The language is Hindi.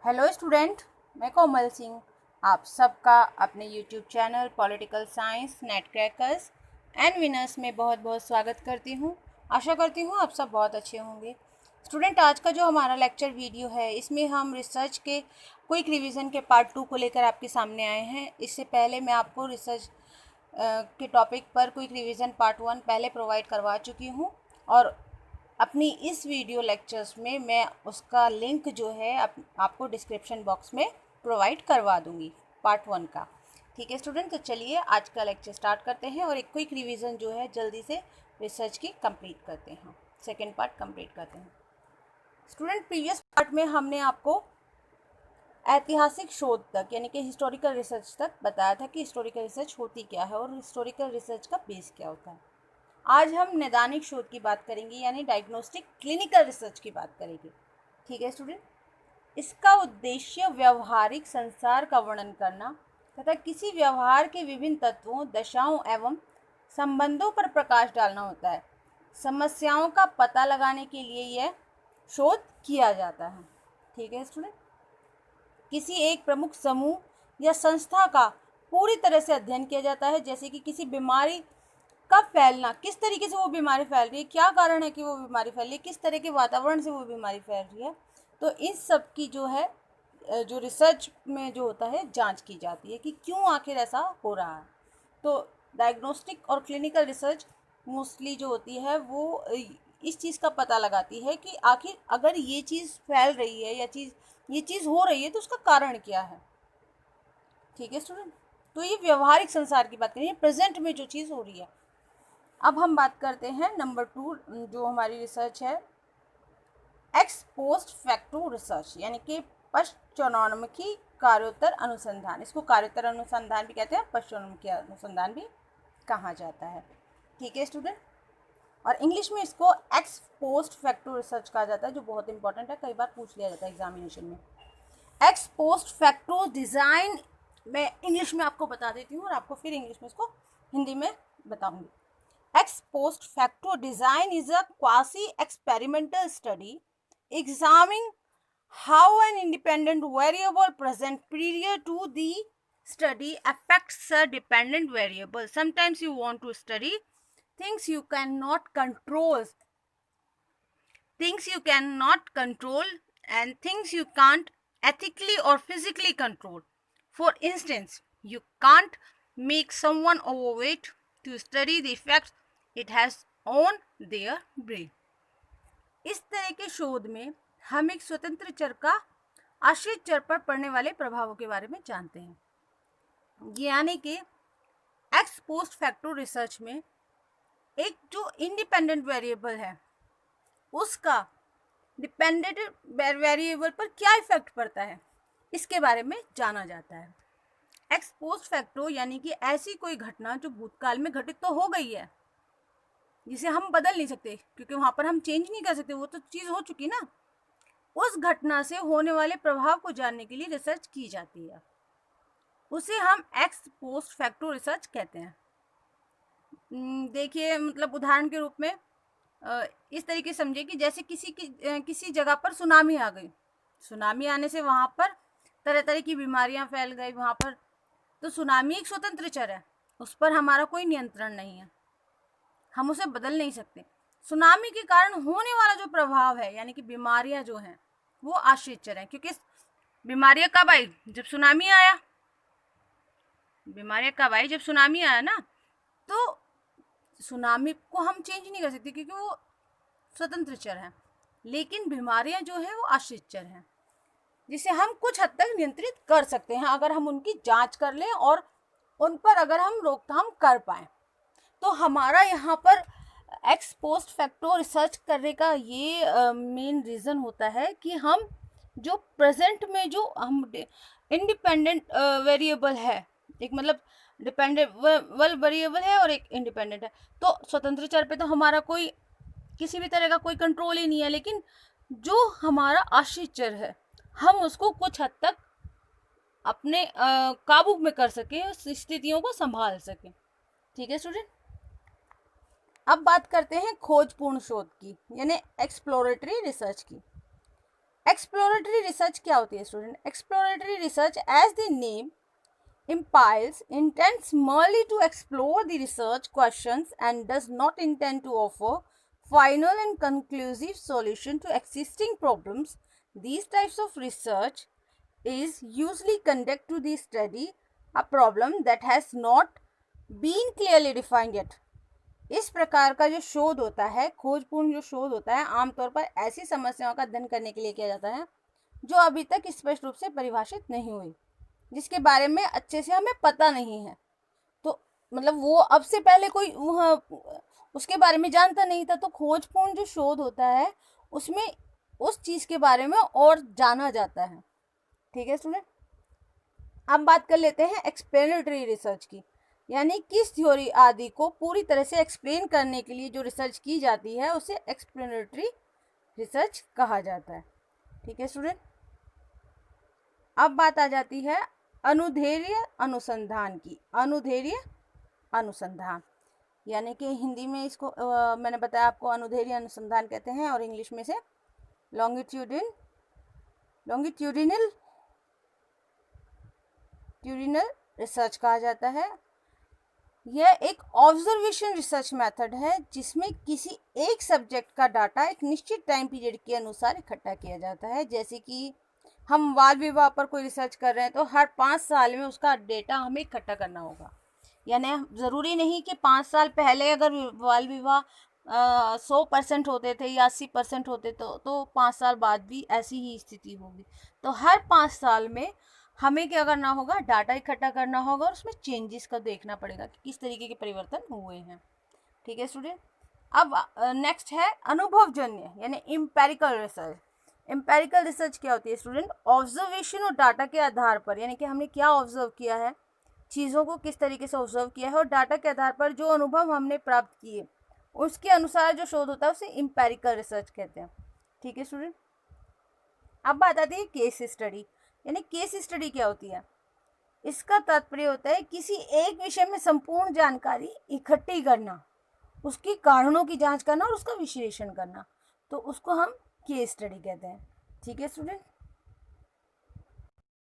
हेलो स्टूडेंट, मैं कोमल सिंह आप सबका अपने YouTube channel political science net crackers and winners में बहुत बहुत स्वागत करती हूँ। आशा करती हूँ आप सब बहुत अच्छे होंगे। स्टूडेंट, आज का जो हमारा लेक्चर वीडियो है इसमें हम रिसर्च के क्विक रिवीजन के पार्ट 2 को लेकर आपके सामने आए हैं। इससे पहले मैं आपको रिसर्च के टॉपिक पर क्विक रिवीजन पार्ट 1 पहले प्रोवाइड करवा चुकी हूँ और अपनी इस वीडियो लेक्चर्स में मैं उसका लिंक जो है आपको डिस्क्रिप्शन बॉक्स में प्रोवाइड करवा दूंगी पार्ट 1 का। ठीक है स्टूडेंट, तो चलिए आज का लेक्चर स्टार्ट करते हैं और एक क्विक रिवीजन जो है जल्दी से रिसर्च की कंप्लीट करते हैं, सेकेंड पार्ट कंप्लीट करते हैं। स्टूडेंट, प्रीवियस पार्ट में हमने आपको ऐतिहासिक शोध तक यानी कि हिस्टोरिकल रिसर्च तक बताया था कि हिस्टोरिकल रिसर्च होती क्या है और हिस्टोरिकल रिसर्च का बेस क्या होता है। आज हम नैदानिक शोध की बात करेंगे यानी डायग्नोस्टिक क्लिनिकल रिसर्च की बात करेंगे। ठीक है स्टूडेंट, इसका उद्देश्य व्यवहारिक संसार का वर्णन करना तथा किसी व्यवहार के विभिन्न तत्वों, दशाओं एवं संबंधों पर प्रकाश डालना होता है। समस्याओं का पता लगाने के लिए यह शोध किया जाता है। ठीक है स्टूडेंट, किसी एक प्रमुख समूह या संस्था का पूरी तरह से अध्ययन किया जाता है, जैसे कि किसी बीमारी का फैलना, किस तरीके से वो बीमारी फैल रही है, क्या कारण है कि वो बीमारी फैल रही है, किस तरह के वातावरण से वो बीमारी फैल रही है। तो इन सब की जो है जो रिसर्च में जो होता है जांच की जाती है कि क्यों आखिर ऐसा हो रहा है। तो डायग्नोस्टिक और क्लिनिकल रिसर्च मोस्टली जो होती है वो इस चीज़ का पता लगाती है कि आखिर अगर ये चीज़ फैल रही है या ये चीज़ हो रही है तो उसका कारण क्या है। ठीक है स्टूडेंट, तो ये व्यवहारिक संसार की बात करें, प्रेजेंट में जो चीज़ हो रही है। अब हम बात करते हैं नंबर 2 जो हमारी रिसर्च है, एक्स पोस्ट फैक्टो रिसर्च यानी कि पश्चान्मुखी कार्योत्तर अनुसंधान। इसको कार्योत्तर अनुसंधान भी कहते हैं, पश्चान्मुखी अनुसंधान भी कहा जाता है। ठीक है स्टूडेंट, और इंग्लिश में इसको एक्स पोस्ट फैक्टो रिसर्च कहा जाता है, जो बहुत इंपॉर्टेंट है, कई बार पूछ लिया जाता है एग्जामिनेशन में। एक्स पोस्ट फैक्टो डिज़ाइन मैं इंग्लिश में आपको बता देती हूँ और आपको फिर इंग्लिश में इसको हिंदी में बताऊँगी। Ex post facto design is a quasi-experimental study examining how an independent variable present prior to the study affects a dependent variable. Sometimes you want to study things you cannot control, and things you can't ethically or physically control. For instance, you can't make someone overweight to study the effects it has on their brain. इस तरह के शोध में हम एक स्वतंत्र चर का आश्रित चर पर पड़ने वाले प्रभावों के बारे में जानते हैं। यानी कि एक्स पोस्ट फैक्टो रिसर्च में एक जो इंडिपेंडेंट वेरिएबल है उसका डिपेंडेंट वेरिएबल पर क्या इफेक्ट पड़ता है, इसके बारे में जाना जाता है। एक्स पोस्ट फैक्टो यानी कि ऐसी कोई घटना जो भूतकाल में घटित तो हो गई है, जिसे हम बदल नहीं सकते क्योंकि वहां पर हम चेंज नहीं कर सकते, वो तो चीज़ हो चुकी ना। उस घटना से होने वाले प्रभाव को जानने के लिए रिसर्च की जाती है, उसे हम एक्स पोस्ट फैक्टो रिसर्च कहते हैं। देखिए, मतलब उदाहरण के रूप में इस तरीके से समझिए कि जैसे किसी जगह पर सुनामी आ गई, सुनामी आने से वहाँ पर तरह तरह की बीमारियाँ फैल गई वहाँ पर, तो सुनामी एक स्वतंत्र चर है, उस पर हमारा कोई नियंत्रण नहीं है, हम उसे बदल नहीं सकते। सुनामी के कारण होने वाला जो प्रभाव है यानी कि बीमारियाँ जो हैं वो आश्रित चर हैं, क्योंकि बीमारियाँ कब आई, जब सुनामी आया। बीमारियाँ कब आई, जब सुनामी आया ना। तो सुनामी को हम चेंज नहीं कर सकते क्योंकि वो स्वतंत्र चर है, लेकिन बीमारियां जो है वो आश्रित चर हैं, जिसे हम कुछ हद तक नियंत्रित कर सकते हैं अगर हम उनकी जांच कर लें और उन पर अगर हम रोकथाम कर पाए। तो हमारा यहाँ पर एक्स पोस्ट फैक्टो रिसर्च करने का ये मेन रीज़न होता है कि हम जो प्रेजेंट में जो हम इंडिपेंडेंट वेरिएबल है, एक मतलब डिपेंडेंट वेरिएबल है और एक इंडिपेंडेंट है, तो स्वतंत्र चर पे तो हमारा कोई किसी भी तरह का कोई कंट्रोल ही नहीं है, लेकिन जो हमारा आश्रित चर है हम उसको कुछ हद तक अपने काबू में कर सकें, स्थितियों को संभाल सकें। ठीक है स्टूडेंट, अब बात करते हैं खोजपूर्ण शोध की यानी एक्सप्लोरेटरी रिसर्च की। एक्सप्लोरेटरी रिसर्च क्या होती है student? Exploratory research as the name implies intends merely to explore the research questions and does not intend to offer final and conclusive solution to existing problems. These types of research is usually conducted to the study a problem that has not been clearly defined yet. इस प्रकार का जो शोध होता है, खोजपूर्ण जो शोध होता है, आमतौर पर ऐसी समस्याओं का अध्ययन करने के लिए किया जाता है जो अभी तक स्पष्ट रूप से परिभाषित नहीं हुई, जिसके बारे में अच्छे से हमें पता नहीं है। तो मतलब वो अब से पहले कोई उसके बारे में जानता नहीं था, तो खोजपूर्ण जो शोध होता है उसमें उस चीज़ के बारे में और जाना जाता है। ठीक है स्टूडेंट, अब बात कर लेते हैं एक्सप्लेनेटरी रिसर्च की, यानी किस थ्योरी आदि को पूरी तरह से एक्सप्लेन करने के लिए जो रिसर्च की जाती है उसे एक्सप्लेनेटरी रिसर्च कहा जाता है। ठीक है स्टूडेंट, अब बात आ जाती है अनुदैर्ध्य अनुसंधान की। अनुदैर्ध्य अनुसंधान यानी कि हिंदी में इसको मैंने बताया आपको अनुदैर्ध्य अनुसंधान कहते हैं, और इंग्लिश में से लॉन्गिट्यूडिनल रिसर्च कहा जाता है। यह एक ऑब्जर्वेशन रिसर्च मेथड है जिसमें किसी एक सब्जेक्ट का डाटा एक निश्चित टाइम पीरियड के अनुसार इकट्ठा किया जाता है। जैसे कि हम बाल विवाह पर कोई रिसर्च कर रहे हैं तो हर 5 साल में उसका डेटा हमें इकट्ठा करना होगा। यानी ज़रूरी नहीं कि 5 साल पहले अगर बाल विवाह 100% होते थे या 80% होते तो 5 साल बाद भी ऐसी ही स्थिति होगी। तो हर 5 साल में हमें क्या करना होगा, डाटा इकट्ठा करना होगा और उसमें चेंजेस का देखना पड़ेगा कि किस तरीके के परिवर्तन हुए हैं। ठीक है स्टूडेंट, अब नेक्स्ट है अनुभवजन्य यानी एम्पेरिकल रिसर्च। एम्पेरिकल रिसर्च क्या होती है स्टूडेंट? ऑब्जर्वेशन और डाटा के आधार पर, यानी कि हमने क्या ऑब्जर्व किया है, चीज़ों को किस तरीके से ऑब्जर्व किया है और डाटा के आधार पर जो अनुभव हमने प्राप्त किए उसके अनुसार जो शोध होता है उसे एम्पेरिकल रिसर्च कहते हैं। ठीक है स्टूडेंट, अब बात आती है केस स्टडी। यानी केस स्टडी क्या होती है? इसका तात्पर्य होता है किसी एक विषय में संपूर्ण जानकारी इकट्ठी करना, उसकी कारणों की जांच करना और उसका विश्लेषण करना, तो उसको हम केस स्टडी कहते हैं। ठीक है स्टूडेंट,